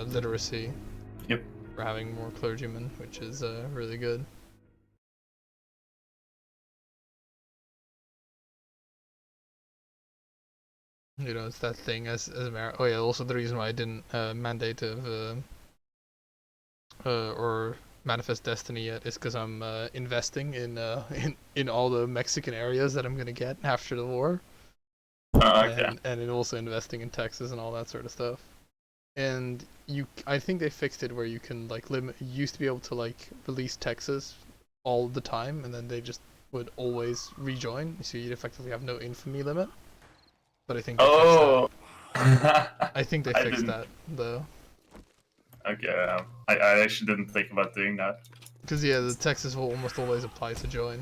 literacy. Yep. For having more clergymen, which is really good. You know, it's that thing as oh yeah, also the reason why I didn't mandate of or manifest destiny yet is because I'm investing in all the Mexican areas that I'm gonna get after the war, Okay. and in also investing in Texas and all that sort of stuff. And I think they fixed it where you can like limit. You used to be able to like release Texas all the time, and then they just would always rejoin, so you'd effectively have no infamy limit. But I think they fixed that. Oh. I think they I fixed didn't. that though. Okay. I actually didn't think about doing that. Because yeah, the Texas will almost always apply to join.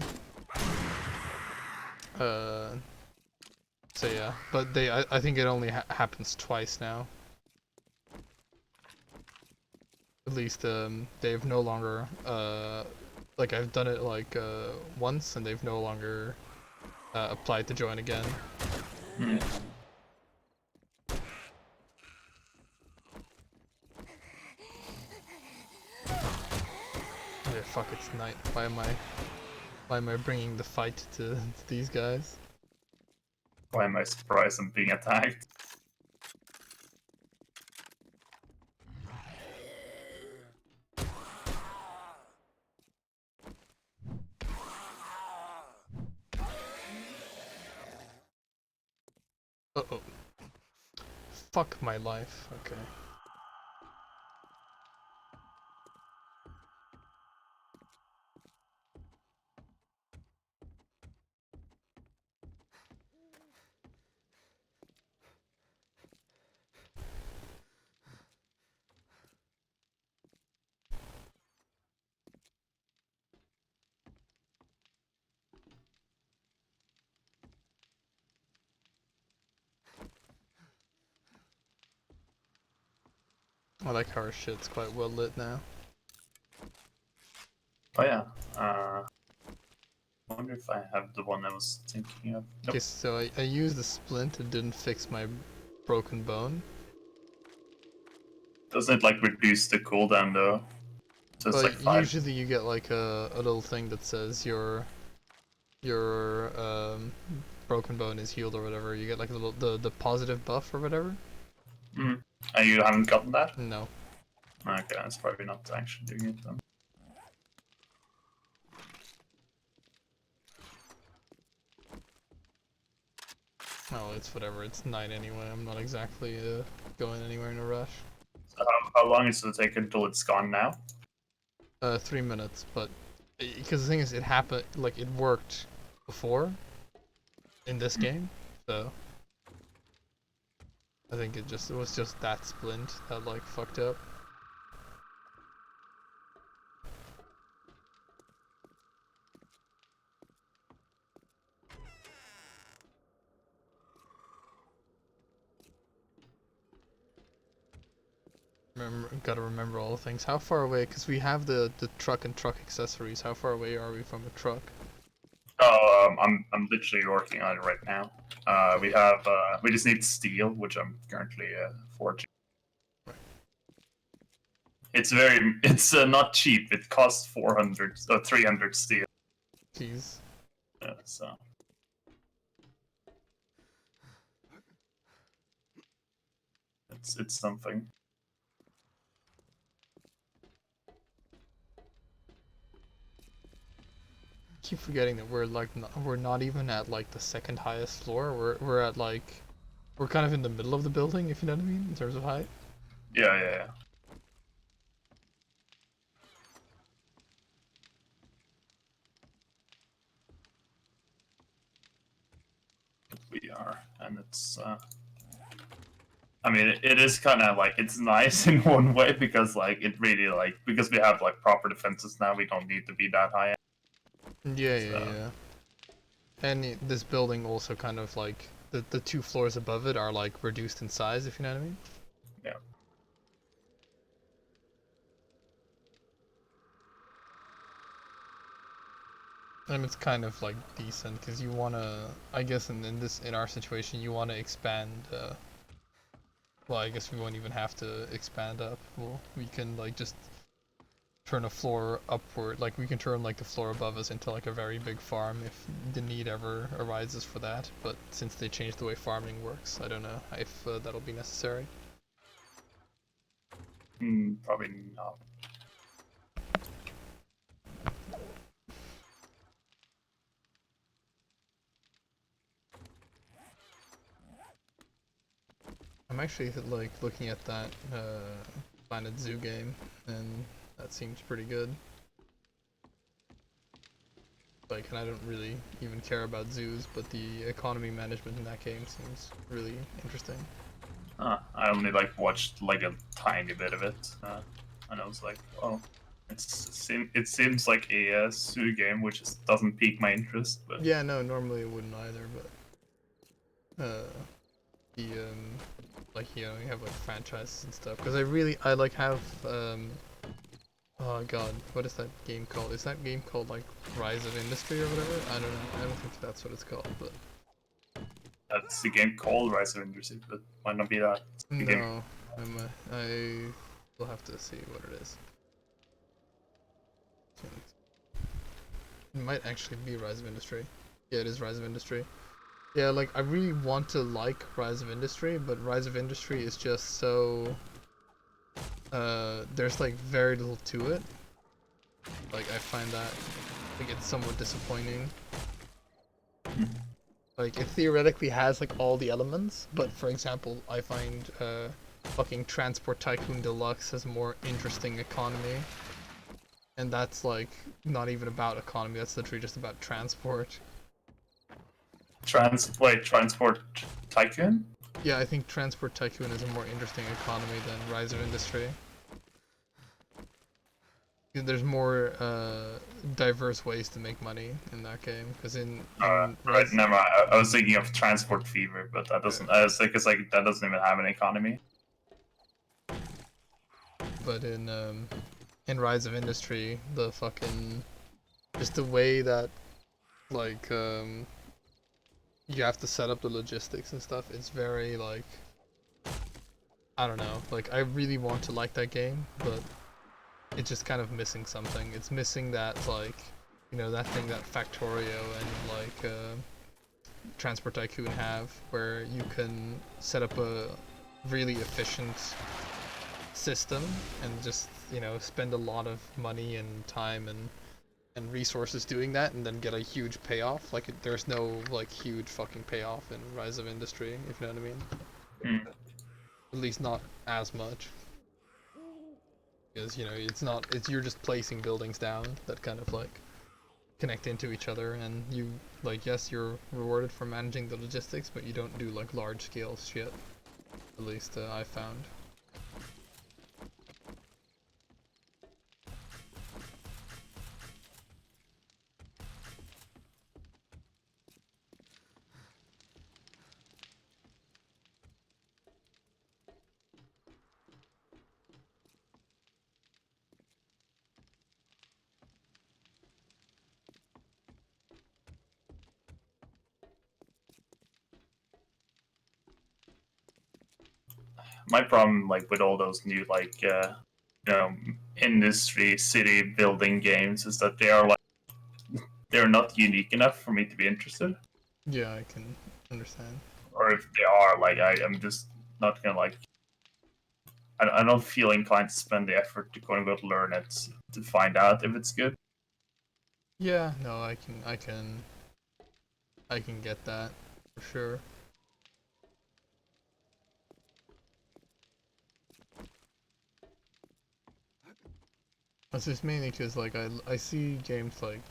Uh, so yeah, but I think it only happens twice now. At least they've no longer like I've done it like once, and they've no longer applied to join again. Hmm. Yeah, fuck, it's night. Why am I bringing the fight to these guys? Why am I surprised I'm being attacked? Uh oh. Fuck my life. Okay. I like how our shit's quite well lit now. Oh yeah. I wonder if I have the one I was thinking of. Okay, Nope. so I used the splint. It didn't fix my broken bone. Doesn't it like reduce the cooldown though? So it's But like 5. usually you get like a little thing that says your broken bone is healed or whatever. You get like a little the positive buff or whatever. Mm. And you haven't gotten that? No. Okay, that's probably not actually doing it then. Oh, it's whatever. It's night anyway. I'm not exactly going anywhere in a rush. So how long is it take until it's gone now? 3 minutes, but because the thing is, it happened like it worked before in this game, so I think it was just that splint that like fucked up. Gotta remember all the things. How far away? Because we have the truck and truck accessories. How far away are we from a truck? Oh, I'm literally working on it right now. We just need steel, which I'm currently forging. It's not cheap. It costs 400 or 300 steel. Jeez. So it's something. Keep forgetting that we're not even at like the second highest floor. We're at like we're kind of in the middle of the building, if you know what I mean, in terms of height. Yeah. We are, and it's. I mean, it is kind of like it's nice in one way because like it really like because we have like proper defenses now. We don't need to be that high. So Yeah. And this building also kind of like the two floors above it are like reduced in size, if you know what I mean. yeah. And it's kind of like decent because you wanna, I guess in our situation, you wanna expand well, I guess we won't even have to expand up. We can like just turn a floor upward. Like we can turn like the floor above us into like a very big farm if the need ever arises for that. But since they changed the way farming works, I don't know if that'll be necessary. Probably not. I'm actually like looking at that Planet Zoo game, and that seems pretty good. Like, and I don't really even care about zoos, but the economy management in that game seems really interesting. I only like watched like a tiny bit of it, and I was like, oh, it seems like a zoo game, which just doesn't pique my interest. But Yeah, no, normally it wouldn't either, but the like you have like franchises and stuff. Because I like have oh god, what is that game called? Is that game called like Rise of Industry or whatever? I don't know. I don't think that's what it's called, but that's the game called Rise of Industry, but might not be that. The game. no, I will have to see what it is. It might actually be Rise of Industry. Yeah, it is Rise of Industry. Yeah, like I really want to like Rise of Industry, but Rise of Industry is just so there's like very little to it. Like I find that like it's somewhat disappointing. Like it theoretically has like all the elements, but for example, I find fucking Transport Tycoon Deluxe has a more interesting economy. And that's like not even about economy, that's literally just about transport. Transport Tycoon. Yeah, I think Transport Tycoon is a more interesting economy than Rise of Industry. There's more diverse ways to make money in that game, because in Right, Rise, never mind. I was thinking of Transport Fever, but that doesn't. I was like, it's like that doesn't even have an economy. but in Rise of Industry, the fucking just the way that like you have to set up the logistics and stuff. It's very like I don't know. Like I really want to like that game, but it's just kind of missing something. It's missing that like that thing that Factorio and like Transport Tycoon have, where you can set up a really efficient system and just spend a lot of money and time and resources doing that, and then get a huge payoff. Like there's no like huge fucking payoff in Rise of Industry, if you know what I mean. Hmm. At least not as much, because it's you're just placing buildings down that kind of like connect into each other, and you like yes you're rewarded for managing the logistics, but you don't do like large scale shit. At least I found. My problem, like with all those new industry city building games, is that they're not unique enough for me to be interested. Yeah, I can understand. Or if they are, like I'm just not gonna like. I don't feel inclined to spend the effort to quote unquote learn it to find out if it's good. Yeah, no, I can get that for sure. It's just mainly because like I see games like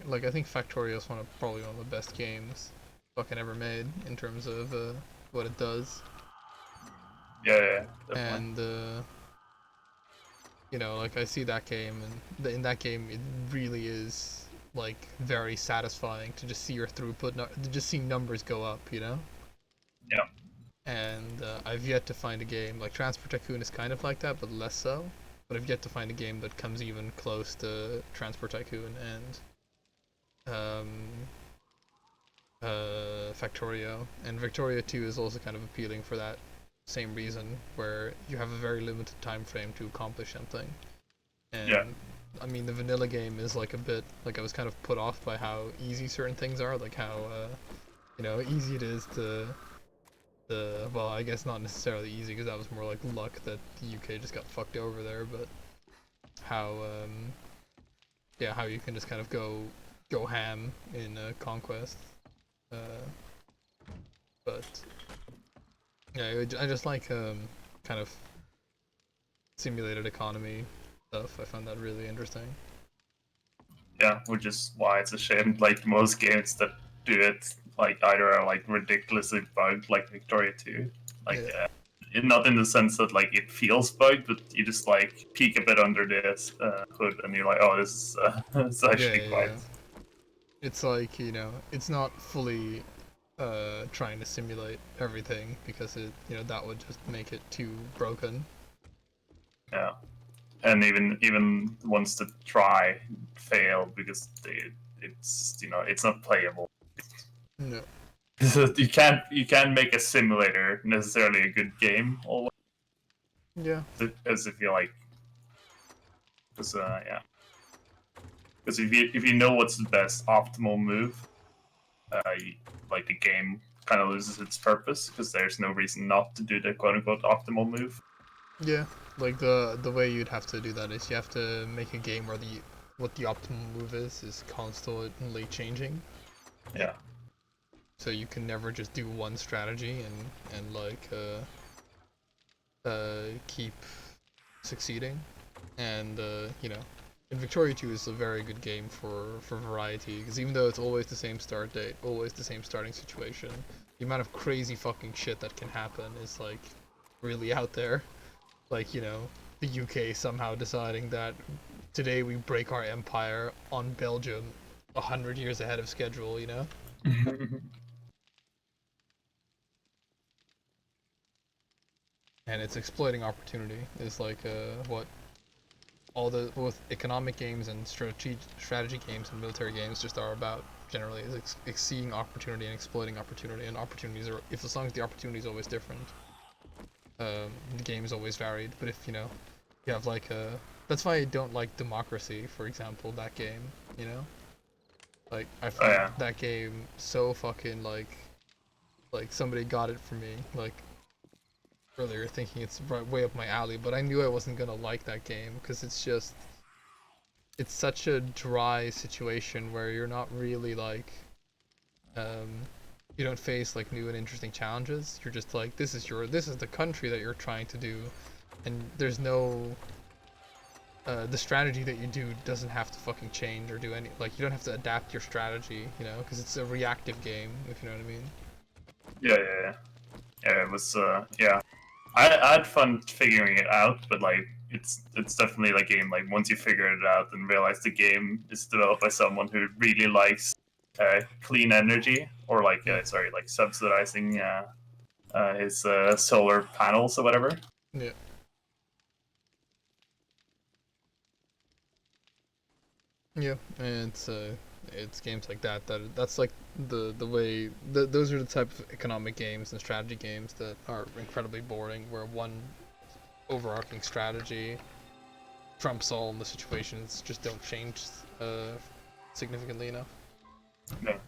like I think Factorio is probably one of the best games fucking ever made in terms of what it does, Yeah, definitely. and like I see that game, and in that game it really is like very satisfying to just see your throughput, to just see numbers go up, Yeah. And I've yet to find a game like Transport Tycoon is kind of like that, but less so. But I've yet to find a game that comes even close to Transport Tycoon and Factorio. And Victoria 2 is also kind of appealing for that same reason, where you have a very limited time frame to accomplish something. And Yeah. I mean, the vanilla game is like a bit like I was kind of put off by how easy certain things are, like how easy it is to well, I guess not necessarily easy because that was more like luck that the UK just got fucked over there, but how yeah, how you can just kind of go ham in Conquest. Uh, but yeah, I just like kind of simulated economy stuff. I found that really interesting. Yeah, which is why it's a shame. Like most games that do it, like either are like ridiculously bugged, like Victoria 2, like Yeah, not in the sense that like it feels bugged, but you just like peek a bit under this hood and you're like, oh, this is it's yeah, actually yeah, quite. yeah. It's like it's not fully trying to simulate everything because that would just make it too broken. Yeah, and even ones that try fail because it's it's not playable. No. You can't make a simulator necessarily a good game always, Yeah. as if you like, because yeah, because if you know what's the best optimal move, like the game kind of loses its purpose because there's no reason not to do the quote unquote optimal move. Yeah. Like the way you'd have to do that is you have to make a game where the what the optimal move is constantly changing. Yeah, So you can never just do one strategy and like keep succeeding. And and Victoria 2 is a very good game for variety because even though it's always the same start date, always the same starting situation, the amount of crazy fucking shit that can happen is like really out there. Like the UK somehow deciding that today we break our empire on Belgium 100 years ahead of schedule. And it's exploiting opportunity. Is like what all the both economic games and strategy games and military games just are about generally is seeing opportunity and exploiting opportunity, and opportunities are, if as long as the opportunity is always different, the game is always varied. But if you have like a, that's why I don't like Democracy, for example, that game. Like I oh find yeah, that game so fucking like somebody got it for me like earlier, thinking it's right way up my alley, but I knew I wasn't gonna like that game because it's such a dry situation where you're not really like um you don't face like new and interesting challenges. You're just like, this is the country that you're trying to do, and there's no the strategy that you do doesn't have to fucking change or do any, like, you don't have to adapt your strategy, because it's a reactive game, if you know what I mean. yeah. Yeah, it was yeah. I had fun figuring it out, but like it's definitely like a game like once you figure it out and realize the game is developed by someone who really likes clean energy, or like Yeah. sorry, like subsidizing his solar panels or whatever. Yeah. Yeah, and it's games like that's like the way those are the type of economic games and strategy games that are incredibly boring, where one overarching strategy trumps all, and the situations just don't change significantly enough. No.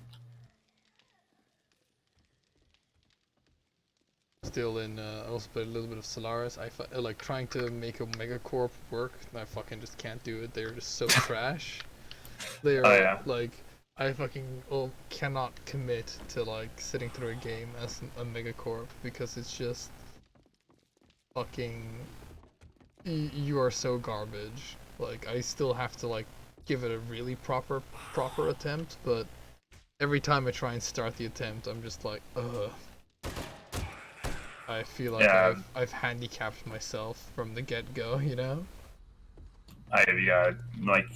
Still in I also played a little bit of Solaris. Like trying to make a megacorp work. I fucking just can't do it. They're just so trash. They Oh are yeah. like, I fucking cannot commit to like sitting through a game as a megacorp because it's just fucking you are so garbage. Like I still have to like give it a really proper attempt, but every time I try and start the attempt, I'm just like, ugh. I feel like Yeah. I've handicapped myself from the get go. I yeah like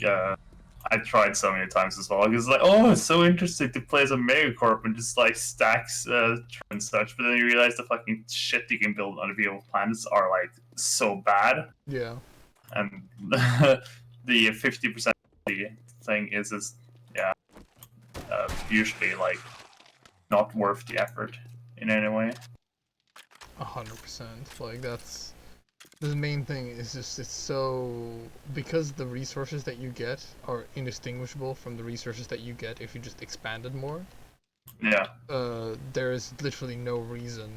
I tried so many times as well because like, oh, it's so interesting to play as a megacorp and just like stacks and such, but then you realize the fucking shit you can build on viewable planets are like so bad, Yeah. and the 50% thing is yeah usually like not worth the effort in any way. 100%. Like that's the main thing is just it's so because the resources that you get are indistinguishable from the resources that you get if you just expanded more. Yeah. There is literally no reason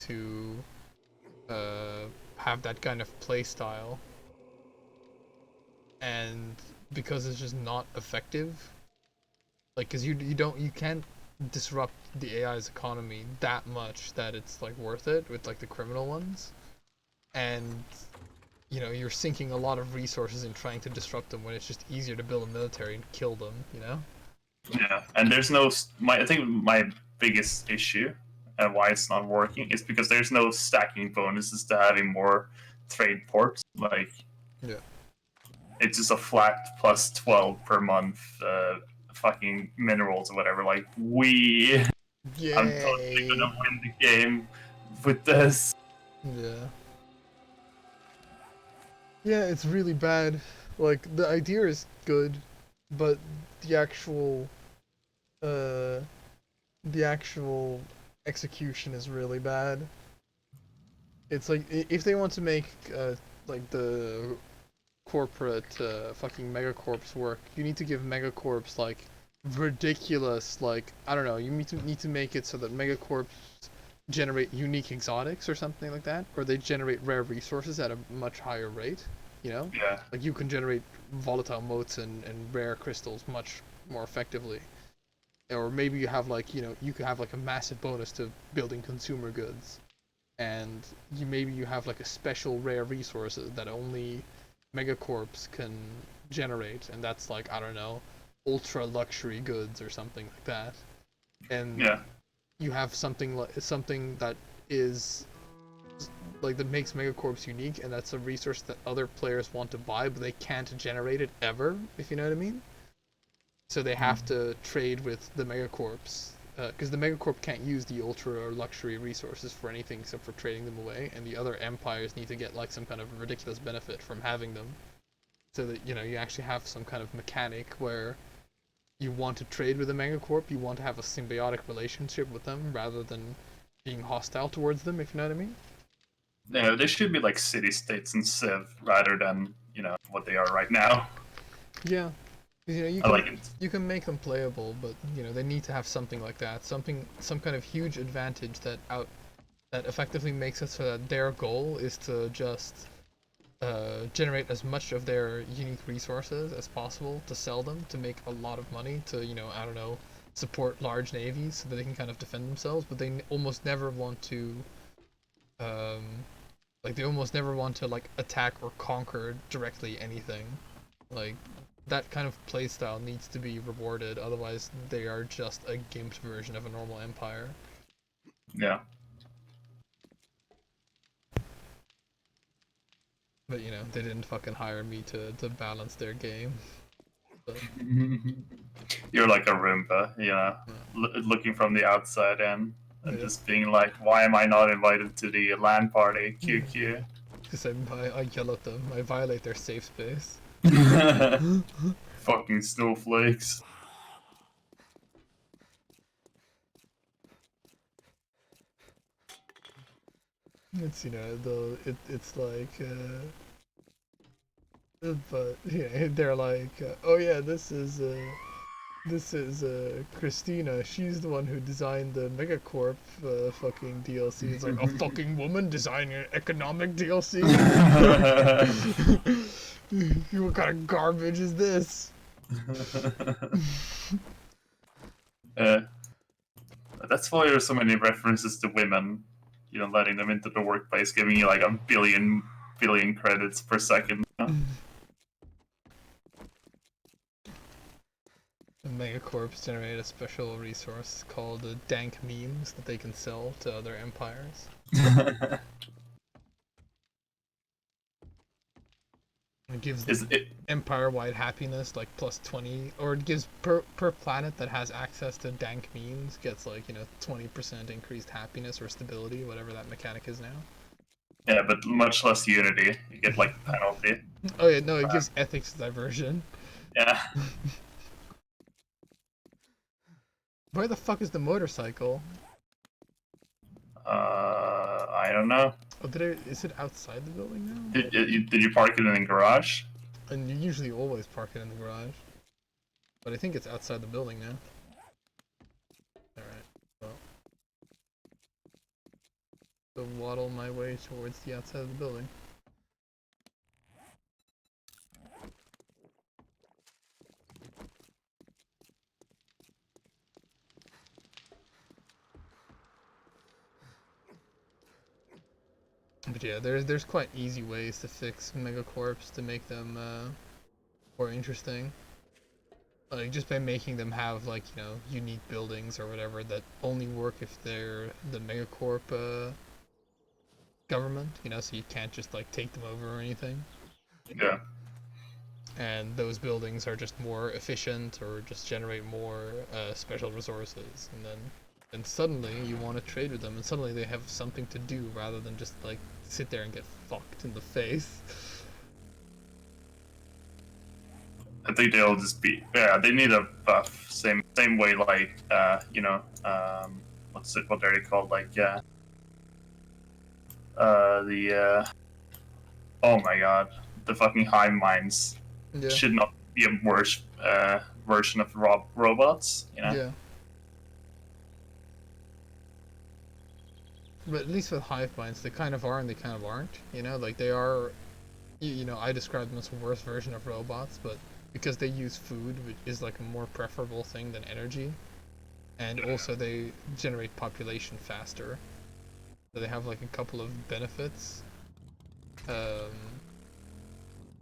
to uh have that kind of play style, and because it's just not effective. Like, cause you can't disrupt the AI's economy that much that it's like worth it with like the criminal ones, and you're sinking a lot of resources in trying to disrupt them when it's just easier to build a military and kill them. Yeah, and there's no. I think my biggest issue and why it's not working is because there's no stacking bonuses to having more trade ports. Like, Yeah. it's just a flat plus 12 per month, fucking minerals or whatever. Like, I'm totally Yay. gonna win the game with this. Yeah. Yeah, it's really bad. Like the idea is good, but the actual uh the actual execution is really bad. It's like if they want to make like the corporate fucking megacorps work, you need to give megacorps like ridiculous, like I don't know, you need to make it so that megacorps generate unique exotics or something like that, or they generate rare resources at a much higher rate. Yeah, Like you can generate volatile motes and rare crystals much more effectively. Or maybe you have like you could have like a massive bonus to building consumer goods, and maybe you have like a special rare resources that only megacorps can generate, and that's like I don't know, ultra luxury goods or something like that. And yeah, you have something that is like that makes megacorps unique, and that's a resource that other players want to buy, but they can't generate it ever, if you know what I mean. So they have to trade with the megacorps, because the megacorp can't use the ultra or luxury resources for anything except for trading them away, and the other empires need to get like some kind of ridiculous benefit from having them, so that you actually have some kind of mechanic where you want to trade with a megacorp, you want to have a symbiotic relationship with them rather than being hostile towards them, if you know what I mean. yeah. They should be like city states in Civ rather than what they are right now. Yeah, you I like can it. make them playable, but they need to have something like that, some kind of huge advantage that effectively makes it so that their goal is to just generate as much of their unique resources as possible to sell them to make a lot of money to I don't know, support large navies so that they can kind of defend themselves, but they almost never want to um like they almost never want to like attack or conquer directly anything. Like that kind of playstyle needs to be rewarded, otherwise they are just a gimped version of a normal empire. Yeah. But they didn't fucking hire me to balance their game. So You're like a Roomba, yeah, looking from the outside in and yeah. just being like, why am I not invited to the LAN party? QQ. Because I yell at them, I violate their safe space. Fucking snowflakes. It's it's like but yeah, they're like oh yeah, this is Christina. She's the one who designed the Megacorp fucking DLC. It's like a fucking woman designing an economic DLC. What kind of garbage is this? uh, that's why there's so many references to women. Letting them into the workplace, giving you like a billion credits per second. The Megacorps generate a special resource called dank memes that they can sell to other empires. It gives Is them it? empire-wide happiness, like plus 20, or it gives per planet that has access to dank memes gets like 20% increased happiness or stability, whatever that mechanic is now. Yeah, but much less unity. You get like a penalty. Oh yeah, no, it gives ethics diversion. Yeah. Where the fuck is the motorcycle? I don't know. Oh, is it outside the building now? Did you park it in the garage? And you usually always park it in the garage. But I think it's outside the building now. Alright, well. So waddle my way towards the outside of the building. But yeah, there's quite easy ways to fix megacorps to make them more interesting. Like just by making them have like, you know, unique buildings or whatever that only work if they're the megacorp government, you know, so you can't just like take them over or anything. Yeah. And those buildings are just more efficient or just generate more special resources, and suddenly you want to trade with them, and suddenly they have something to do rather than just like sit there and get fucked in the face. I think they'll just be they need a buff same way like you know what are they called, like oh my god, the fucking hive minds Yeah. should not be a worse version of robots, you know. Yeah. But at least with hive minds, they kind of are and they kind of aren't. You know, like they are. You know, I describe them as a worse version of robots, but because they use food, which is like a more preferable thing than energy, and also they generate population faster. So they have like a couple of benefits.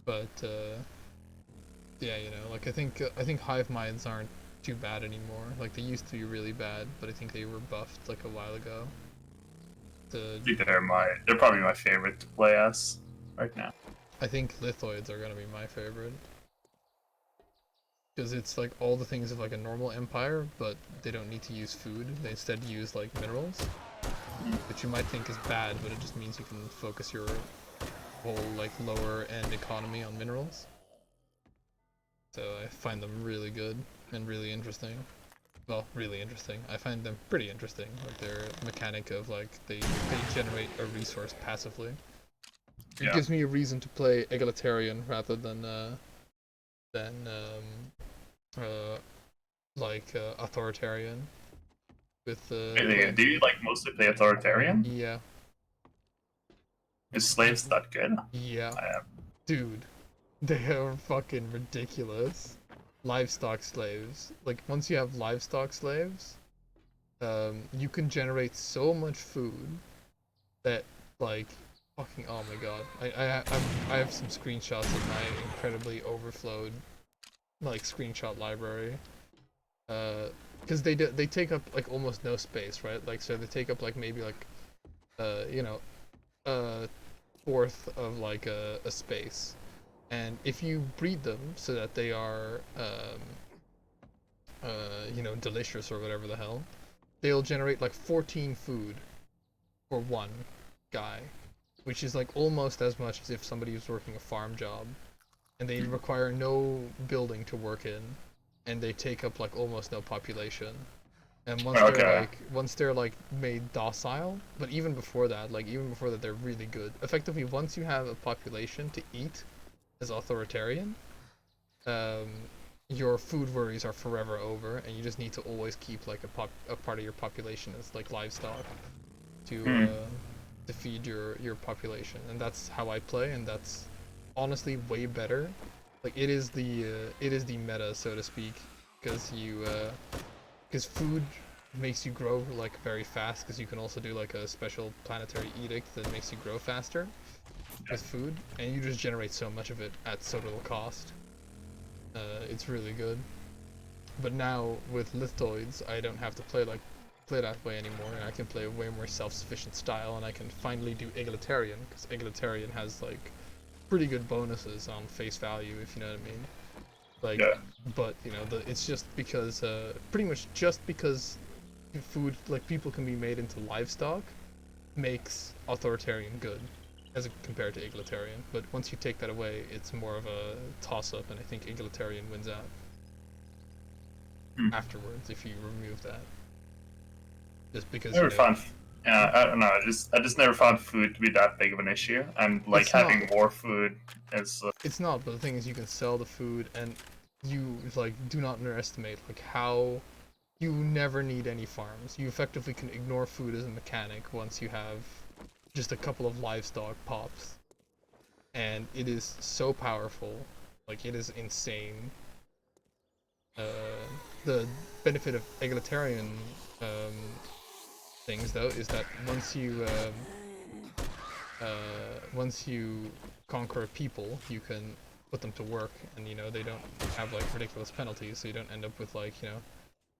But yeah, you know, like I think hive minds aren't too bad anymore. Like they used to be really bad, but I think they were buffed like a while ago. I think they're probably my favorite to play as right now. I think lithoids are gonna be my favorite. Because it's like all the things of like a normal empire, but they don't need to use food. They instead use like minerals, which you might think is bad, but it just means you can focus your whole like lower end economy on minerals. So I find them really good and really interesting. Well, really interesting. I find them pretty interesting. Like their mechanic of like they generate a resource passively. It gives me a reason to play egalitarian rather than authoritarian. With Really, do you like mostly play authoritarian? Yeah. Is slaves that good? Yeah. Dude, they are fucking ridiculous. Livestock slaves. Like once you have livestock slaves, you can generate so much food that like fucking, oh my god. I have some screenshots of my incredibly overflowed like screenshot library. Because they take up like almost no space, right? Like so they take up like maybe like you know, a fourth of like a space. And if you breed them so that they are you know, delicious or whatever the hell, they'll generate like 14 food for one guy, which is like almost as much as if somebody was working a farm job, and they require no building to work in, and they take up like almost no population. And once they're like made docile, but even before that, they're really good. Effectively, once you have a population to eat as authoritarian, your food worries are forever over, and you just need to always keep like a part of your population as like livestock to feed your population. And that's how I play, and that's honestly way better. Like it is the meta, so to speak, because because food makes you grow like very fast, because you can also do like a special planetary edict that makes you grow faster with food, and you just generate so much of it at so little cost. It's really good. But now with lithoids, I don't have to play that way anymore, and I can play a way more self-sufficient style, and I can finally do egalitarian, because egalitarian has like pretty good bonuses on face value, if you know what I mean. Like, but you know, it's just because pretty much just because food, like people can be made into livestock, makes authoritarian good as compared to egalitarian. But once you take that away, it's more of a toss-up, and I think egalitarian wins out afterwards if you remove that. Just because Never fun. Yeah, I don't know. I just never found food to be that big of an issue, and like It's not. having more food is. It's not. But the thing is, you can sell the food, and you like do not underestimate like how you never need any farms. You effectively can ignore food as a mechanic once you have just a couple of livestock pops, and it is so powerful. Like it is insane. The benefit of egalitarian um, things though is that once you conquer people, you can put them to work, and you know they don't have like ridiculous penalties, so you don't end up with like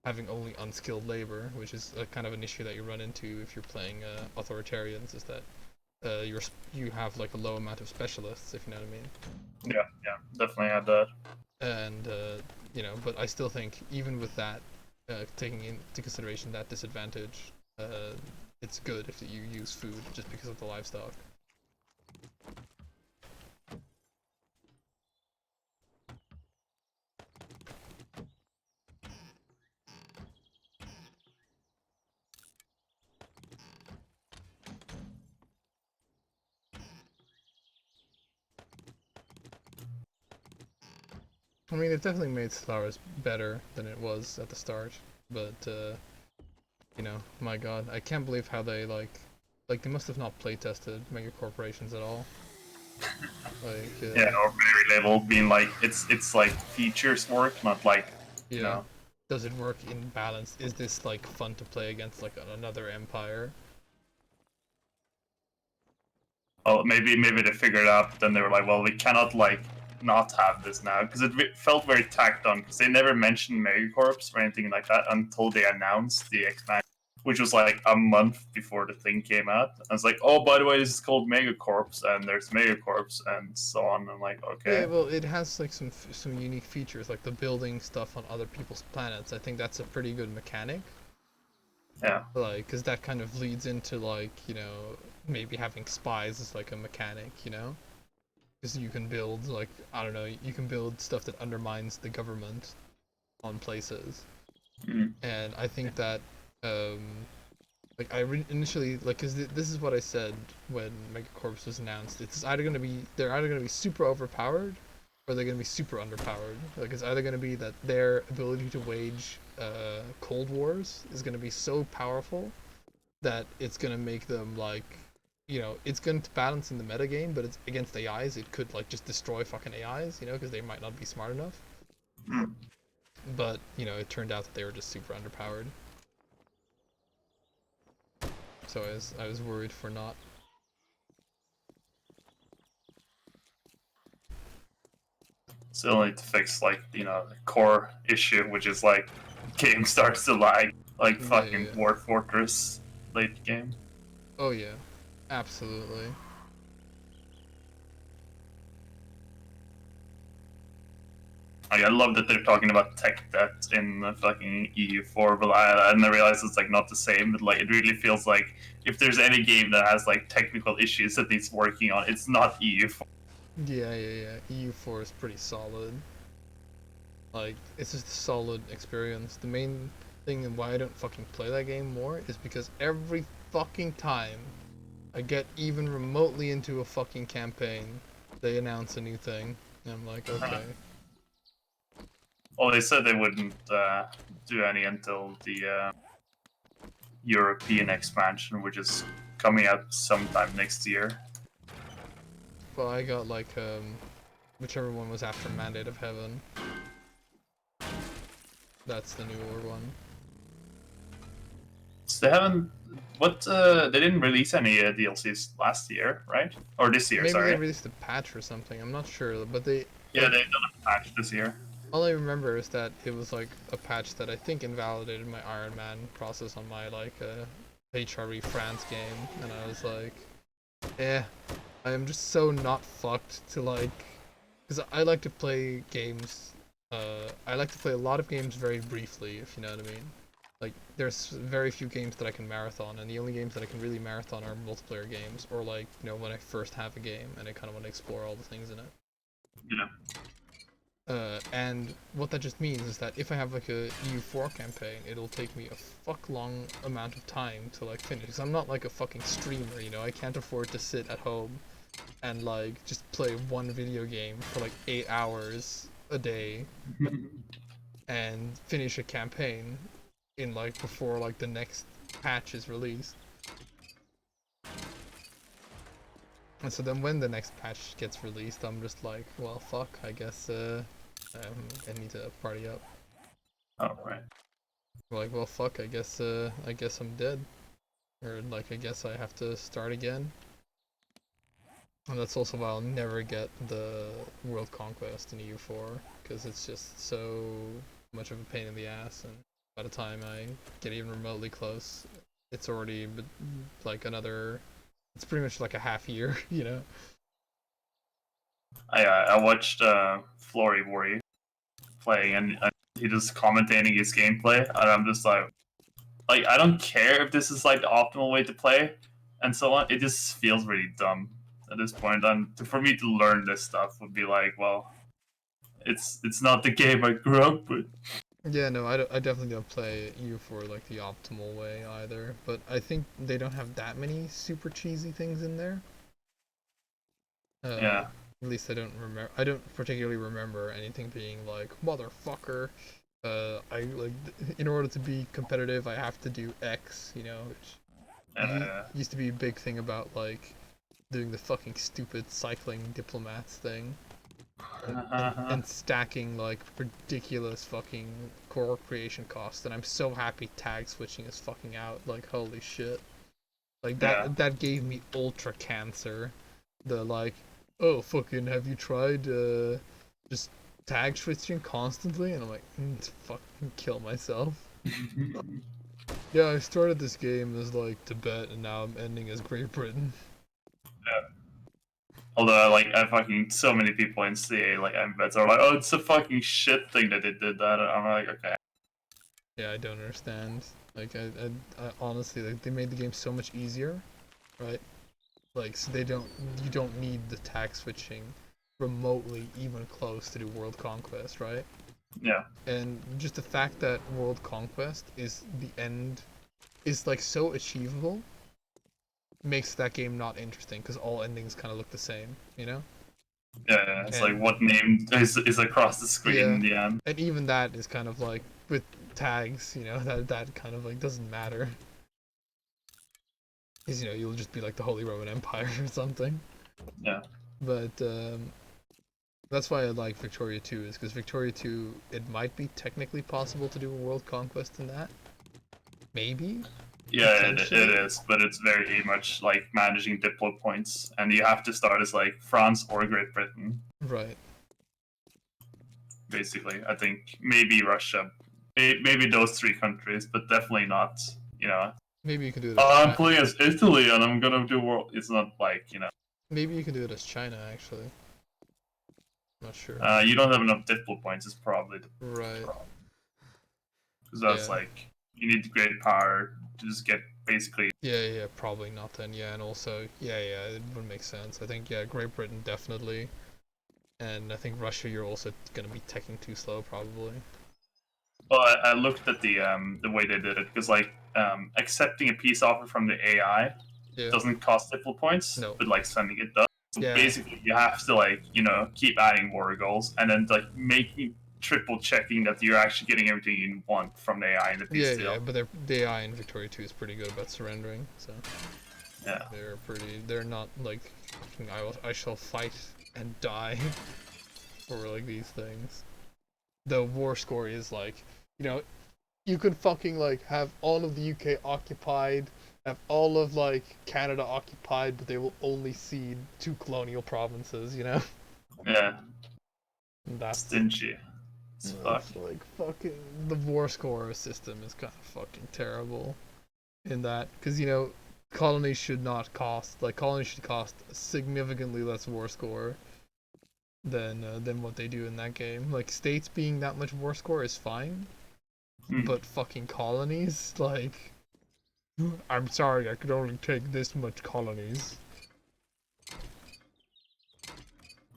having only unskilled labor, which is a kind of an issue that you run into if you're playing authoritarians. Is that you have like a low amount of specialists, if you know what I mean. Yeah, yeah, definitely had that. And but I still think even with that, taking into consideration that disadvantage, it's good if you use food just because of the livestock. I mean, it definitely made Stellaris better than it was at the start, but my God, I can't believe how they like they must have not play tested mega corporations at all. Like, Yeah, or very level being like it's like features work, not like you yeah, know. does it work in balance? Is this like fun to play against like another empire? Oh, maybe they figured it out, but then they were like, well, we cannot like not have this now because felt very tacked on because they never mentioned Megacorps or anything like that until they announced the expansion, which was like a month before the thing came out. I was like, oh, by the way, this is called Megacorps and there's Megacorps and so on. I'm like, Yeah, okay, well, it has like some unique features, like the building stuff on other people's planets. I think that's a pretty good mechanic. yeah. Like, because that kind of leads into like maybe having spies as like a mechanic, because you can build like I don't know, you can build stuff that undermines the government on places, Mm. and I think that um like initially like because this is what I said when Megacorps was announced. It's either gonna be they're either gonna be super overpowered or they're gonna be super underpowered. Like it's either gonna be that their ability to wage cold wars is gonna be so powerful that it's gonna make them like it's going to balance in the meta game, but it's against AIs. It could like just destroy fucking AIs, because they might not be smart enough. Mm. But it turned out that they were just super underpowered. So I was worried for not. Still need to fix like the core issue, which is like game starts to lag like Yeah, fucking yeah. Dwarf Fortress late game. Oh yeah, absolutely. Like, I love that they're talking about tech debt in the fucking EU4, but I didn't realize it's like not the same. But like, it really feels like if there's any game that has like technical issues that it's working on, it's not EU4. Yeah, yeah, yeah. EU4 is pretty solid. Like it's just a solid experience. The main thing and why I don't fucking play that game more is because every fucking time I get even remotely into a fucking campaign, they announce a new thing, and I'm like, okay. Well, they said they wouldn't do any until the European expansion, which is coming out sometime next year. Well, I got like whichever one was after Mandate of Heaven. That's the newer one. So they haven't. What? They didn't release any DLCs last year, right? Or this year? Maybe they Sorry. released a patch or something. I'm not sure, but they Yeah, like they've done a patch this year. all I remember is that it was like a patch that I think invalidated my Iron Man process on my like HRE France game, and I was like, eh, I am just so not fucked to like, because I like to play games. I like to play a lot of games very briefly, if you know what I mean. Like, there's very few games that I can marathon, and the only games that I can really marathon are multiplayer games, or like, when I first have a game and I kind of want to explore all the things in it. Yeah. And what that just means is that if I have like a EU4 campaign, it'll take me a fuck long amount of time to like finish. Because I'm not like a fucking streamer, you know. I can't afford to sit at home and like just play one video game for like 8 hours a day and finish a campaign in like before like the next patch is released. And so then when the next patch gets released, I'm just like, well, fuck, I guess I need to party up. Oh, right. Like, well, fuck, I guess I'm dead. Or like, I guess I have to start again. And that's also why I'll never get the World Conquest in EU4, because it's just so much of a pain in the ass, and by the time I get even remotely close, it's already like another, it's pretty much like a half year, you know? I watched Flory Worry playing, and he just commentating his gameplay, and I'm just like I don't care if this is like the optimal way to play, and so on. It just feels really dumb at this point. And for me to learn this stuff would be like, well, it's not the game I grew up with. Yeah, no, I definitely don't play EU4 like the optimal way either, but I think they don't have that many super cheesy things in there. Yeah, At least I don't remember. I don't particularly remember anything being like motherfucker. I like in order to be competitive, I have to do X. You know, which yeah, used to be a big thing about like doing the fucking stupid cycling diplomats thing, and stacking like ridiculous fucking core creation costs. And I'm so happy tag switching is fucking out. Like holy shit. Like yeah. that gave me ultra cancer. The like, oh fucking, have you tried just tag switching constantly? And I'm like, fucking kill myself. Yeah, I started this game as like Tibet, and now I'm ending as Great Britain. Although, like, I fucking so many people in CA like embeds are like, oh, it's a fucking shit thing that they did that. And I'm like, okay, Yeah, I don't understand. Like, I honestly, like, they made the game so much easier, right? Like, so you don't need the tag switching remotely even close to do World Conquest, right? yeah, And just the fact that World Conquest is the end is like so achievable makes that game not interesting because all endings kind of look the same, you know? yeah. It's like And what name is across the screen yeah, in the end. and even that is kind of like with tags, you know, that kind of like doesn't matter. Because you know you'll just be like the Holy Roman Empire or something. Yeah, But that's why I like Victoria 2 is because Victoria 2 it might be technically possible to do a world conquest in that, maybe yeah, it potentially. is, but it's very much like managing diplo points, and you have to start as like France or Great Britain, Right. basically. I think maybe Russia, maybe those three countries, but definitely not. You know, Maybe you can do it as oh, I'm China. playing as Italy, and I'm gonna do world. It's not like Maybe you can do it as China actually. Not sure. you don't have enough diplo points. Is probably the Right. problem. Because Yeah. that's like you need great power to just get basically. Yeah, probably not then. Yeah, and also, yeah, it would make sense. I think, yeah, Great Britain definitely. And I think Russia, you're also gonna be teching too slow, probably. Well, I looked at the way they did it because like accepting a peace offer from the AI Yeah. doesn't cost diplo points, No. but like sending it does. So Yeah. basically, you have to like keep adding war goals and then like making triple checking that you're actually getting everything you want from the AI in the peace Yeah, deal. but the AI in Victoria 2 is pretty good about surrendering, so Yeah. they're not like, I shall fight and die for like these things. The war score is like, you know, you could fucking like have all of the UK occupied, have all of like Canada occupied, but they will only cede 2 colonial provinces, you know? Yeah. And that's Stingy. It's fuck. it's like fucking the war score system is kind of fucking terrible in that because you know colonies should not cost like colonies should cost significantly less war score than what they do in that game. Like states being that much war score is fine, Hmm. but fucking colonies like I'm sorry, I could only take this much colonies.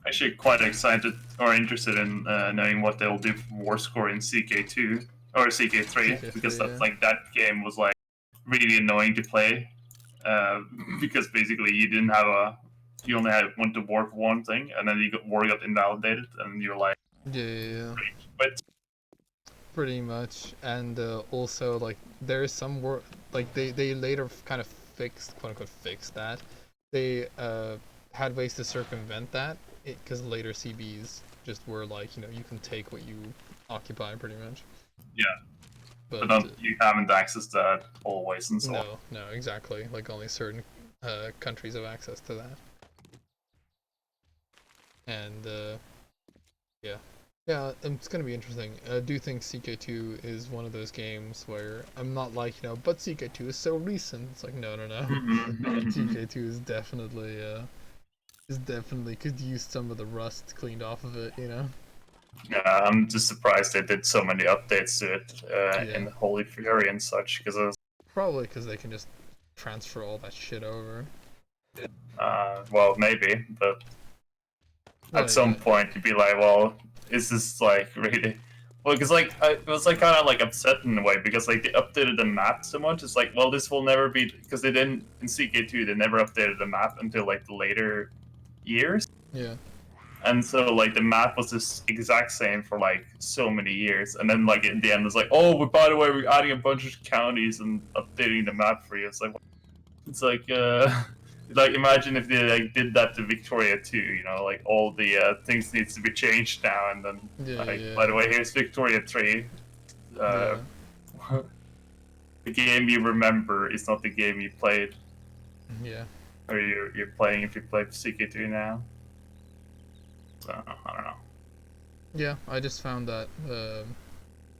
actually quite excited or interested in knowing what they'll do for war score in CK2 or CK3, because CK3, that's yeah. like that game was like really annoying to play because basically you only had went to war for one thing, and then war got invalidated, and you're like, Yeah, yeah, yeah. but Pretty much, and also like there is some work like they later kind of fixed, quote unquote, fixed that. They had ways to circumvent that because later CBs just were like, you know, you can take what you occupy pretty much. yeah, but But don't, you haven't accessed that always and so on. no, no, exactly. Like only certain countries have access to that, and yeah. Yeah, it's gonna be interesting. I do think CK2 is one of those games where I'm not like, you know, but CK2 is so recent. It's like, no, no, no. CK2 is definitely could use some of the rust cleaned off of it, you know? Yeah, I'm just surprised they did so many updates to it Yeah. in Holy Fury and such, because Probably because they can just transfer all that shit over. well, maybe, but at Well, some yeah. point you'd be like, well, is this like really? Well, because like it was like kind of like upset in a way, because like they updated the map so much. It's like, well, this will never be, because they didn't in CK2. They never updated the map until like the later years, Yeah. and so like the map was this exact same for like so many years, and then like in the end it's like, oh, but by the way, we're adding a bunch of counties and updating the map for you. It's like like imagine if they like did that to Victoria too, you know, like all the things needs to be changed now, and then Yeah, like, by yeah. the way, here's Victoria 3. uh, Yeah. the game you remember is not the game you played, Yeah. or you're playing if you play CK2 now. So I don't know. Yeah, I just found that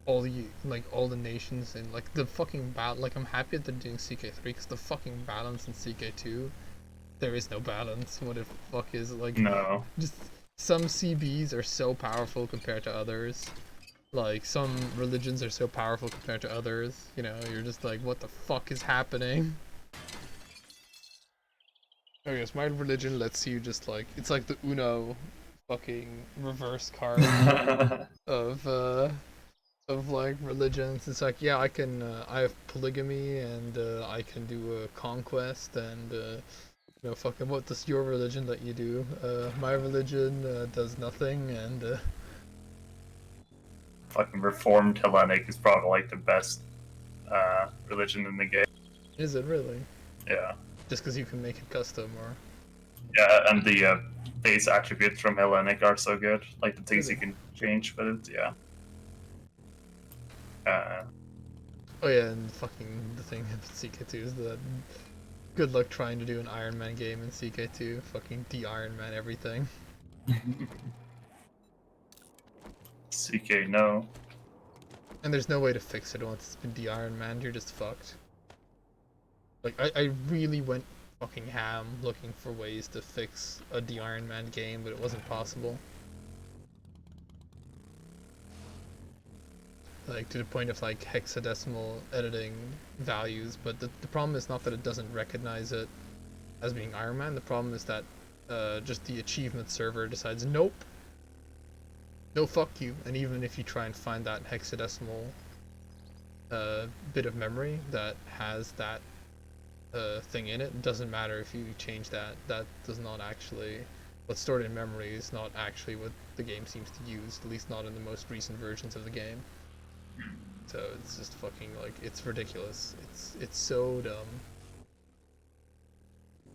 all the all the nations in like the fucking like I'm happy that they're doing CK3 because the fucking balance in CK2, there is no balance. What the fuck is it? Like No. just some CBs are so powerful compared to others. Like some religions are so powerful compared to others. You know, you're just like, what the fuck is happening? I guess my religion lets you just like it's like the Uno fucking reverse card of like religions. It's like, yeah, I can I have polygamy and I can do a conquest and you know, fucking what does your religion let you do? My religion does nothing and Fucking Reformed Hellenic is probably like the best religion in the game. is it really? Yeah. Just because you can make it custom or Yeah, and the base attributes from Hellenic are so good. Like the things really? you can change with it, yeah. Uh, Oh yeah, and fucking the thing with CK2 is that good luck trying to do an Iron Man game in CK2. Fucking de-Iron Man everything. CK, no. And there's no way to fix it once it's been de-Iron Man. You're just fucked. Like I really went fucking ham looking for ways to fix a de-Iron Man game, but it wasn't possible. Like to the point of like hexadecimal editing values, but the problem is not that it doesn't recognize it as being Iron Man. The problem is that just the achievement server decides, nope, no, fuck you. And even if you try and find that hexadecimal bit of memory that has that thing in it, it doesn't matter if you change that. That does not actually, what's stored in memory is not actually what the game seems to use, at least not in the most recent versions of the game. So it's just fucking like, it's ridiculous. It's so dumb.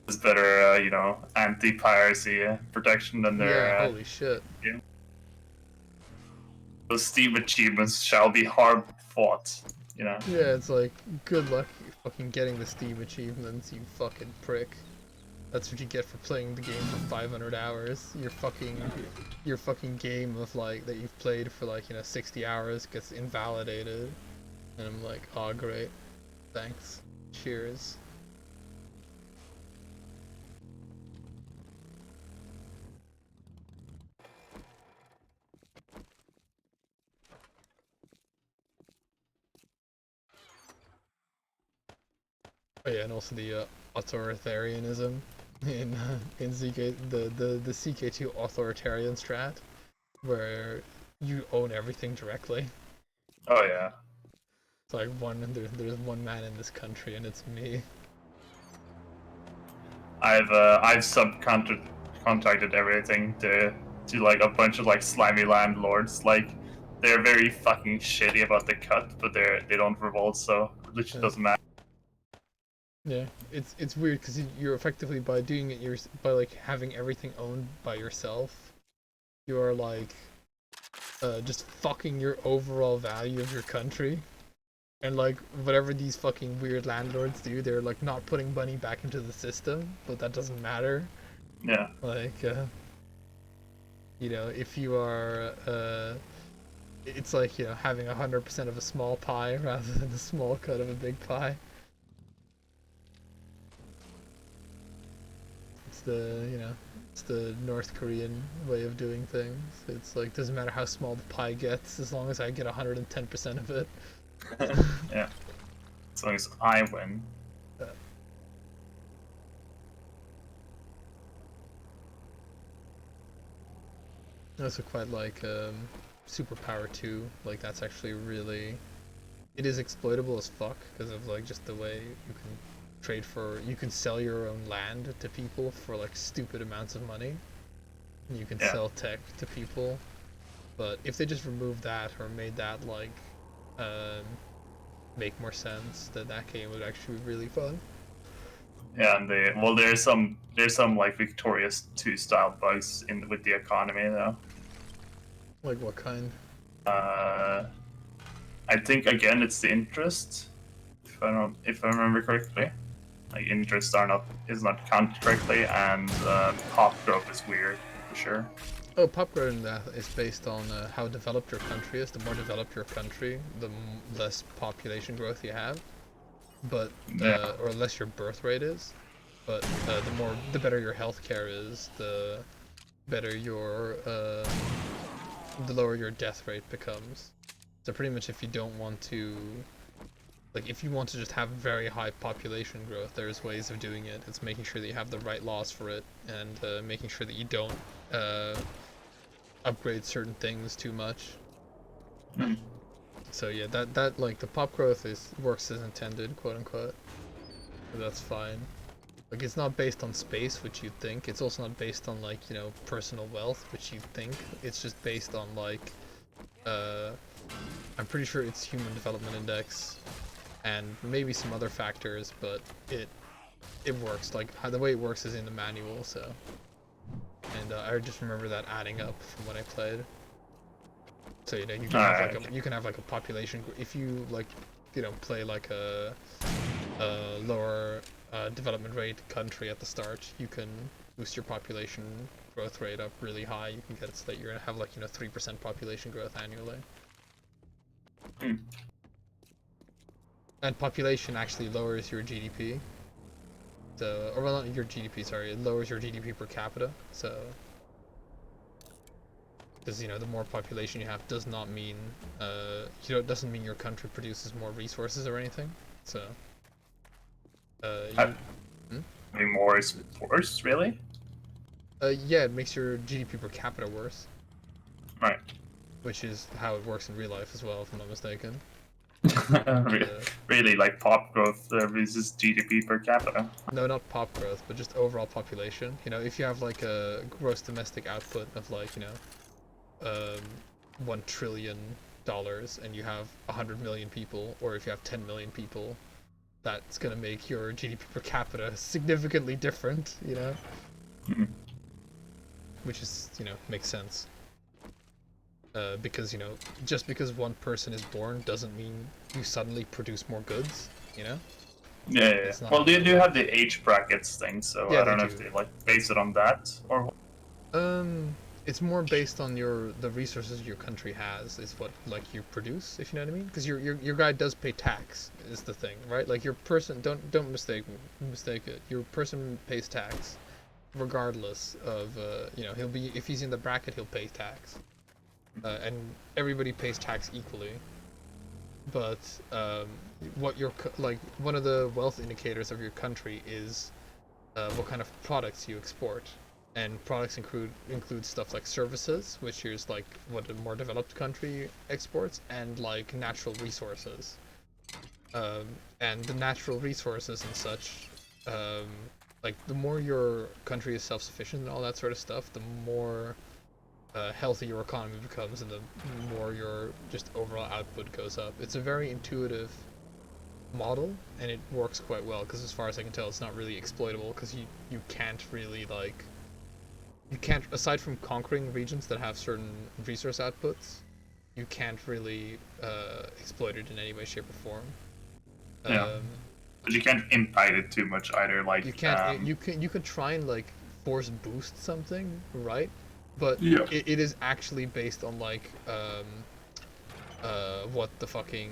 It's better, you know, anti-piracy protection than Yeah, their holy shit. game. Those Steam achievements shall be hard fought, you know. Yeah, it's like, good luck fucking getting the Steam achievements, you fucking prick. That's what you get for playing the game for 500 hours. Your fucking game of like that you've played for like, you know, 60 hours gets invalidated. And I'm like, oh great. Thanks. Cheers. Oh yeah, and also the authoritarianism. in ZK the CK2 authoritarian strat, where you own everything directly. Oh yeah. It's like there's one man in this country and it's me. I've subcontracted everything to like a bunch of like slimy landlords. Like they're very fucking shitty about the cut, but they don't revolt, so it literally Yeah. doesn't matter. Yeah, it's weird because you're effectively by doing it, you're by like having everything owned by yourself, you are like just fucking your overall value of your country. And like whatever these fucking weird landlords do, they're like not putting money back into the system, but that doesn't matter. Yeah. Like you know, if you are it's like, you know, having 100% of a small pie rather than a small cut of a big pie. It's the, you know, it's the North Korean way of doing things. It's like doesn't matter how small the pie gets as long as I get 110% of it. Yeah. As long as I win. I also quite like Superpower 2. Like that's actually really, it is exploitable as fuck because of like just the way you can trade for, you can sell your own land to people for like stupid amounts of money. And you can Yeah. sell tech to people. But if they just removed that or made that like um, make more sense, then that game would actually be really fun. Yeah, and there's some like Victorious 2 style bugs in with the economy though. Like what kind? Uh, I think again it's the interest. If I remember correctly, like interest is not counted correctly, and pop growth is weird for sure. Oh, pop growth in that is based on how developed your country is. The more developed your country, the less population growth you have, but Yeah. or less your birth rate is. But the better your healthcare is, the better your the lower your death rate becomes. So pretty much, if you don't want to, like, if you want to just have very high population growth, there's ways of doing it. It's making sure that you have the right laws for it, and making sure that you don't uh, upgrade certain things too much. Hmm. So yeah, that like the pop growth is works as intended, quote unquote. So that's fine. Like it's not based on space, which you'd think. It's also not based on like, you know, personal wealth, which you'd think. It's just based on like uh I'm pretty sure it's Human Development Index and maybe some other factors, but it works. Like how the way it works is in the manual, so. And I just remember that adding up from when I played. So you know you can have like Alright. a population if you like, you know, play like a lower development rate country at the start, you can boost your population growth rate up really high. You can get it so that you're gonna have like, you know, 3% population growth annually. Hmm. And population actually lowers your GDP. So, or well, not your GDP, sorry, it lowers your GDP per capita. So, because you know the more population you have does not mean you know, it doesn't mean your country produces more resources or anything. So, I, you I mean, more is worse, really. yeah, it makes your GDP per capita worse, Right. which is how it works in real life as well, if I'm not mistaken. Re- Uh, really, like pop growth versus GDP per capita. no, not pop growth, but just overall population. You know, if you have like a gross domestic output of like, you know, $1 trillion and you have 100 million people, or if you have 10 million people, that's gonna make your GDP per capita significantly different. You know, Mhm. which is, you know, makes sense. Because, you know, just because one person is born doesn't mean you suddenly produce more goods. You know, Yeah, yeah, yeah. it's not Well, how they that do works. have the age brackets thing, so Yeah, I they don't know if do. they like base it on that or. Um, it's more based on the resources your country has is what like you produce, if you know what I mean. Because your guy does pay tax is the thing, right? Like your person, don't mistake it. Your person pays tax, regardless of you know, he'll be, if he's in the bracket he'll pay tax, and everybody pays tax equally. But what your like one of the wealth indicators of your country is what kind of products you export. And products include stuff like services, which is like what a more developed country exports, and like natural resources. Um, and the natural resources and such, um, like the more your country is self-sufficient and all that sort of stuff, the more healthy your economy becomes, and the more your just overall output goes up. It's a very intuitive model, and it works quite well because, as far as I can tell, it's not really exploitable because you can't really like you can't, aside from conquering regions that have certain resource outputs, you can't really exploit it in any way, shape, or form. Yeah. Um, But you can't impact it too much either. Like you can't. You can try and like force boost something, right? But yeah, it is actually based on like what the fucking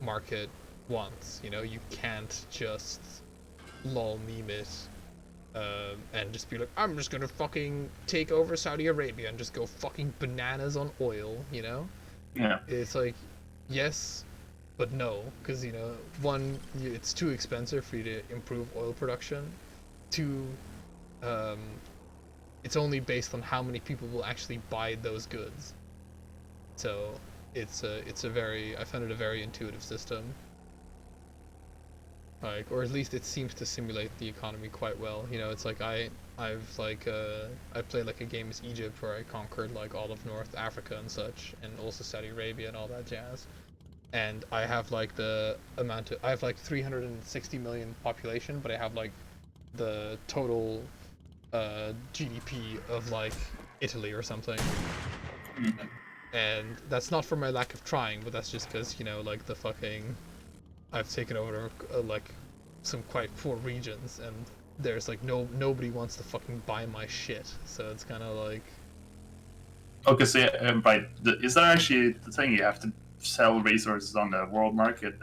market wants. You know, you can't just lol meme it and just be like, I'm just gonna fucking take over Saudi Arabia and just go fucking bananas on oil. You know, yeah, it's like, yes, but no, because you know, one, it's too expensive for you to improve oil production. Two, um, it's only based on how many people will actually buy those goods. So it's a very, I found it a very intuitive system. Like, or at least it seems to simulate the economy quite well. You know, it's like I played like a game as Egypt where I conquered like all of North Africa and such, and also Saudi Arabia and all that jazz. And I have like I have like 360 million population, but I have like the total GDP of like Italy or something. mm, And that's not for my lack of trying, but that's just because, you know, like the fucking I've taken over like some quite poor regions, and there's like nobody wants to fucking buy my shit. So it's kind of like, okay. So yeah, right, is that actually the thing? You have to sell resources on the world market.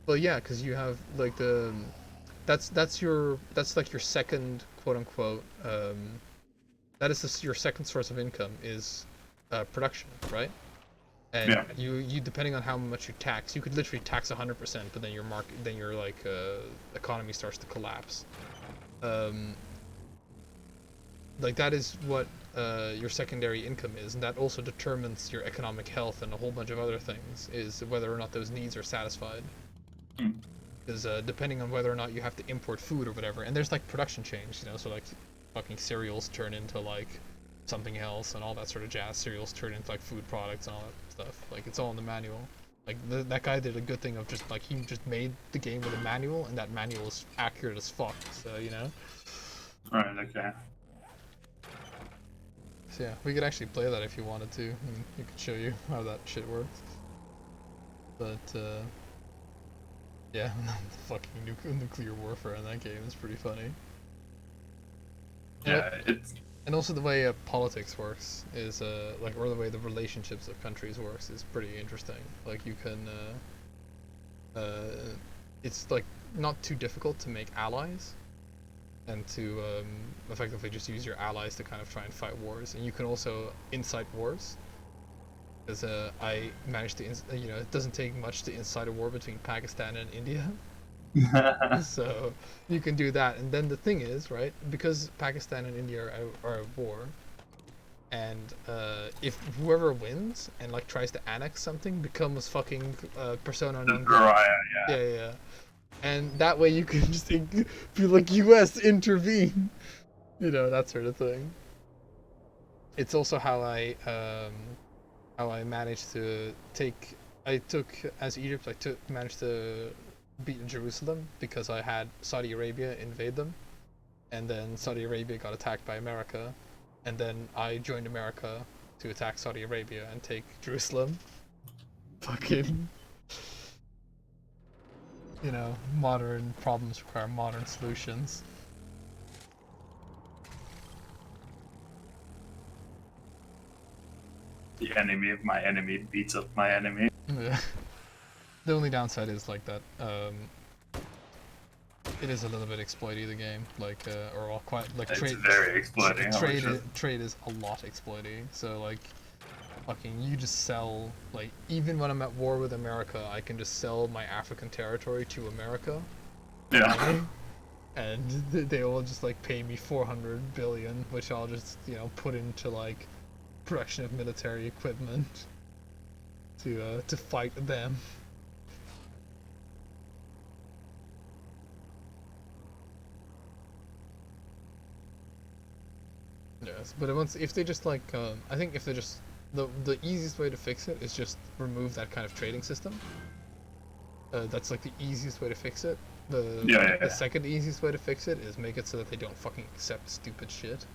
well, yeah, because you have like that's like your second quote unquote that is your second source of income is production, right? And Yeah, you depending on how much you tax, you could literally tax 100%, but then your like economy starts to collapse. Um, like that is what your secondary income is, and that also determines your economic health and a whole bunch of other things. Is whether or not those needs are satisfied. mm, Because depending on whether or not you have to import food or whatever, and there's like production change, you know, so like fucking cereals turn into like something else and all that sort of jazz. Cereals turn into like food products and all that stuff. Like it's all in the manual. Like that guy did a good thing of just like he just made the game with a manual, and that manual is accurate as fuck. So you know. right. Okay. So yeah, we could actually play that if you wanted to, and you could show you how that shit works. But yeah, the fucking nuclear warfare in that game is pretty funny. And, Yeah, it's and also the way politics works is like, or the way the relationships of countries works is pretty interesting. Like you can, it's like not too difficult to make allies, and to effectively just use your allies to kind of try and fight wars. And you can also incite wars. Because I managed to, you know, it doesn't take much to incite a war between Pakistan and India. So you can do that. And then the thing is, right, because Pakistan and India are at war, and if whoever wins and like tries to annex something becomes fucking persona the non grata. pariah. Yeah, yeah, yeah. And that way you can just be like, US intervene, you know, that sort of thing. It's also how I managed to take. I took as Egypt. Managed to beat Jerusalem because I had Saudi Arabia invade them, and then Saudi Arabia got attacked by America, and then I joined America to attack Saudi Arabia and take Jerusalem. Fucking, you know, modern problems require modern solutions. The enemy of my enemy beats up my enemy. Yeah. The only downside is like that. It is a little bit exploity the game, like or all quite like It's trade. very exploiting. Holy shit. Trade is a lot exploity. So like, fucking, you just sell like even when I'm at war with America, I can just sell my African territory to America. Yeah. and they will just like pay me 400 billion, which I'll just put into like production of military equipment to fight them. Yes, but if they just like I think if they just the easiest way to fix it is just remove that kind of trading system. That's like the easiest way to fix it. The second easiest way to fix it is make it so that they don't fucking accept stupid shit.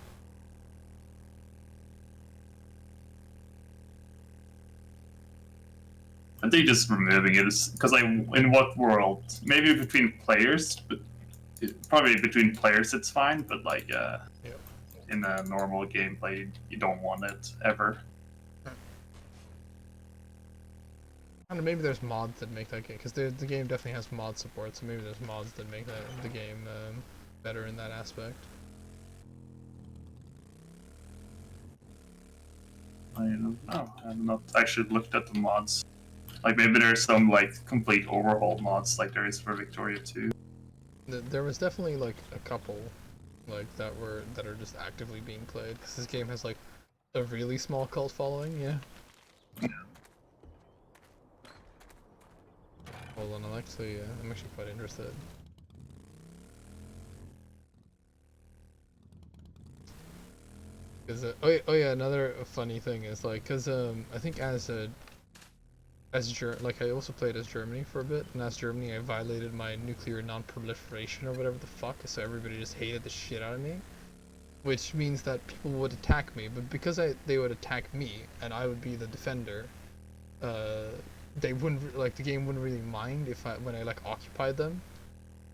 I think just removing it is because like in what world? Maybe between players, but probably between players it's fine. But like in a normal gameplay, you don't want it ever. I don't know, maybe there's mods that make that game, because the game definitely has mod support, so maybe there's mods that make the game better in that aspect. I don't know. I've not actually looked at the mods. Like maybe there's some like complete overhaul mods like there is for Victoria 2. There was definitely like a couple like that are just actively being played, because this game has like a really small cult following. Yeah. Hold on, I'm actually quite interested. Cause oh yeah, another funny thing is like, cause I think like I also played as Germany for a bit, and as Germany I violated my nuclear non-proliferation or whatever the fuck, so everybody just hated the shit out of me, which means that people would attack me, but because they would attack me and I would be the defender, they wouldn't like the game wouldn't really mind when I like occupied them,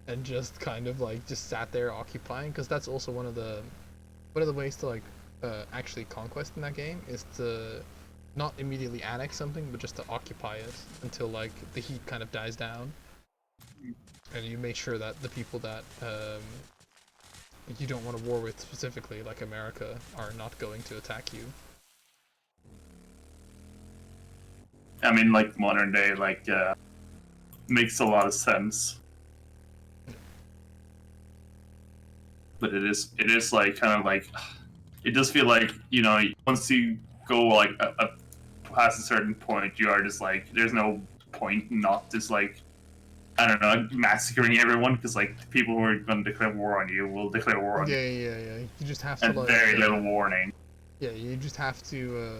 and just kind of like just sat there occupying, because that's also one of the ways to like actually conquest in that game is to not immediately annex something, but just to occupy it until like the heat kind of dies down, and you make sure that the people that you don't want to war with, specifically like America, are not going to attack you. I mean, like modern day, like makes a lot of sense. But it is like kind of like it does feel like once you go like past a certain point, you are just like there's no point not just like I don't know massacring everyone, because like the people who are going to declare war on you will declare war on you. Yeah. You just have to and like very little warning. Yeah, you just have to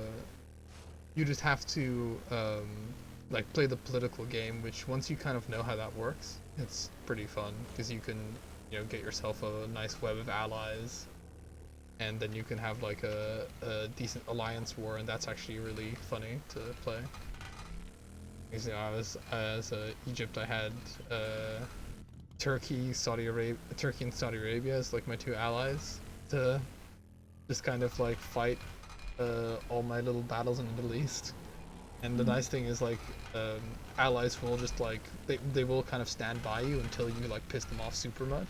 like play the political game, which once you kind of know how that works, it's pretty fun, because you can get yourself a nice web of allies, and then you can have like a decent alliance war, and that's actually really funny to play. Because as Egypt, I had Turkey and Saudi Arabia as like my two allies to just kind of like fight all my little battles in the Middle East. And the nice thing is like allies will just like they will kind of stand by you until you like piss them off super much,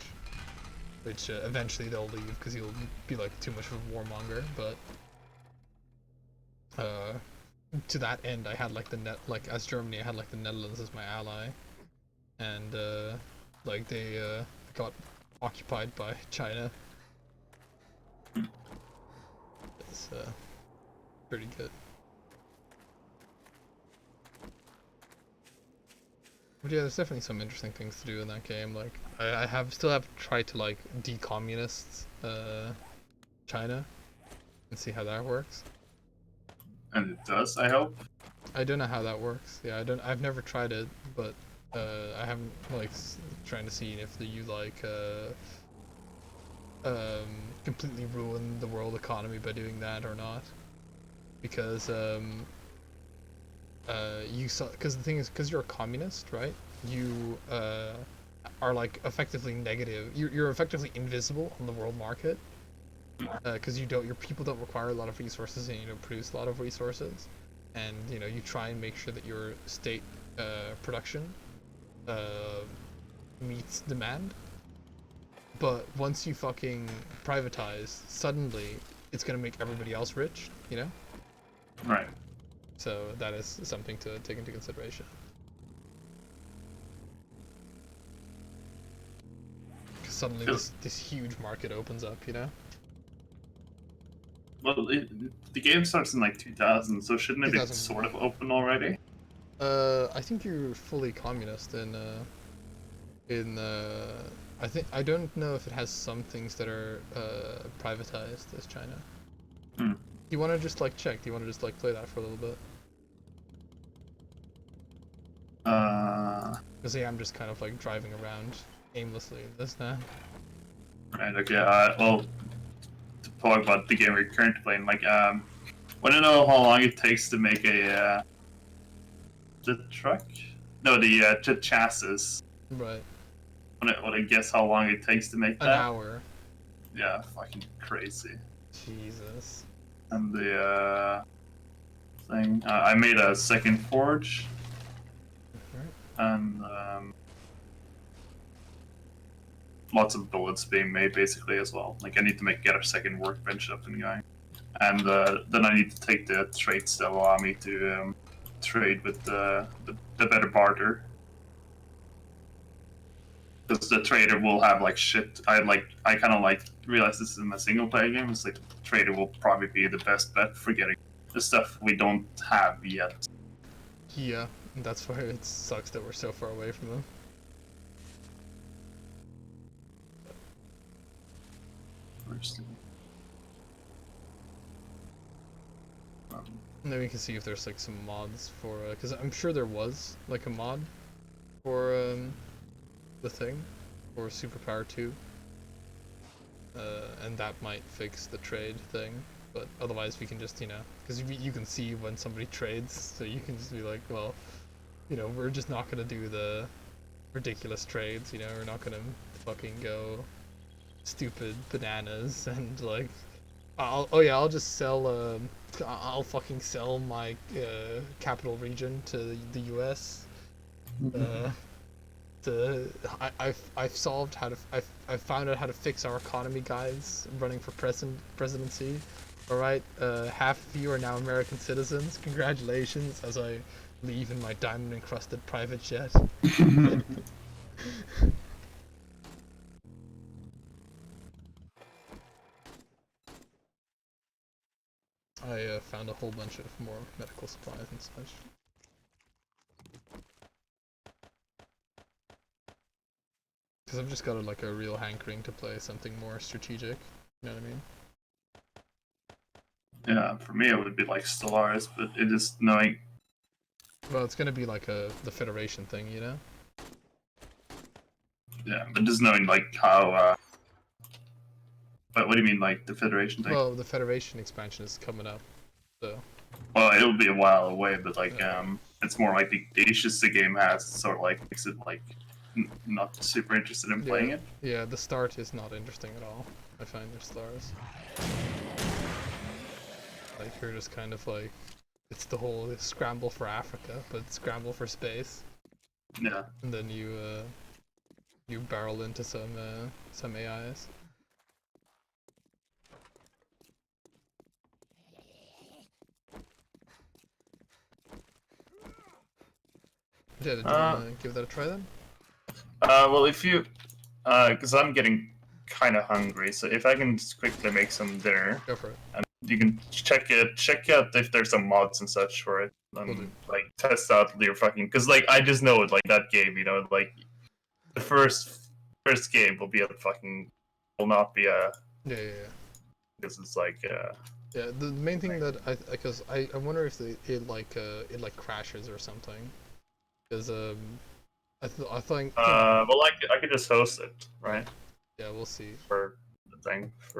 which eventually they'll leave because you'll be like too much of a warmonger. But to that end, I had like as Germany, I had like the Netherlands as my ally, and like they got occupied by China. It's pretty good. But yeah, there's definitely some interesting things to do in that game. Like I still have tried to like decommunist China and see how that works. And it does, I hope. I don't know how that works. Yeah, I've never tried it, but I haven't like trying to see if you like completely ruin the world economy by doing that or not. Because because the thing is, because you're a communist, right? You are like effectively negative. You're effectively invisible on the world market, because your people don't require a lot of resources, and you don't produce a lot of resources, and you try and make sure that your state production meets demand. But once you fucking privatize, suddenly it's gonna make everybody else rich, Right. So that is something to take into consideration. suddenly this huge market opens up, you know? Well, the game starts in like 2000, so shouldn't it be 2000. sort of open already? I think you're fully communist I don't know if it has some things that are privatized as China. Hmm. Do you want to just like check? Do you want to just like play that for a little bit? Because yeah, I'm just kind of like driving around aimlessly in this now. Right. Okay. Well, to talk about the game we're currently playing, like, want to know how long it takes to make a the truck? No, the chassis. Right. Want to guess how long it takes to make An that? hour. Yeah, fucking crazy. Jesus. And the thing, I made a second forge, and lots of bullets being made basically as well. Like I need to get a second workbench up and going, and then I need to take the traits that allow me to trade with the better barter. Because the trader will have like shit. I kind of like realize this is in a single player game. It's like the trader will probably be the best bet for getting the stuff we don't have yet. Yeah, that's why it sucks that we're so far away from them. And then we can see if there's like some mods for, because I'm sure there was like a mod for the thing, for Superpower 2. And that might fix the trade thing, but otherwise we can just, you know, because you can see when somebody trades, so you can just be like, well, you know, we're just not gonna do the ridiculous trades, you know, we're not gonna fucking go stupid bananas and like, I'll just sell, I'll fucking sell my capital region to the US. I've solved how to I've found out how to fix our economy, guys. Running for presidency. All right, half of you are now American citizens. Congratulations, as I leave in my diamond-encrusted private jet. I found a whole bunch of more medical supplies and such. Because I've just got like a real hankering to play something more strategic. You know what I mean? Yeah, for me it would be like Stellaris, but it is knowing. Well, it's gonna be like the Federation thing, you know? Yeah, but just knowing like how. But what do you mean, like the Federation thing? Well, the Federation expansion is coming up, so. Well, it'll be a while away, but like it's more like the issues the game has sort of like makes it like not super interested in playing it. Yeah, the start is not interesting at all. I find their stars. Like you're just kind of like, it's the whole scramble for Africa, but scramble for space. Yeah. And then you barrel into some AIs. Yeah, do you wanna give that a try then? Well, if you, because I'm getting kind of hungry, so if I can just quickly make some dinner, Go for it. and you can check out if there's some mods and such for it, and like test out your fucking, because like I just know it, like that game, you know, like the first game will be a fucking, will not be a. Yeah. Because it's like. Yeah, the main thing that I wonder if it like crashes or something, because I think. Well, I could just host it, right? Yeah, we'll see. For the thing for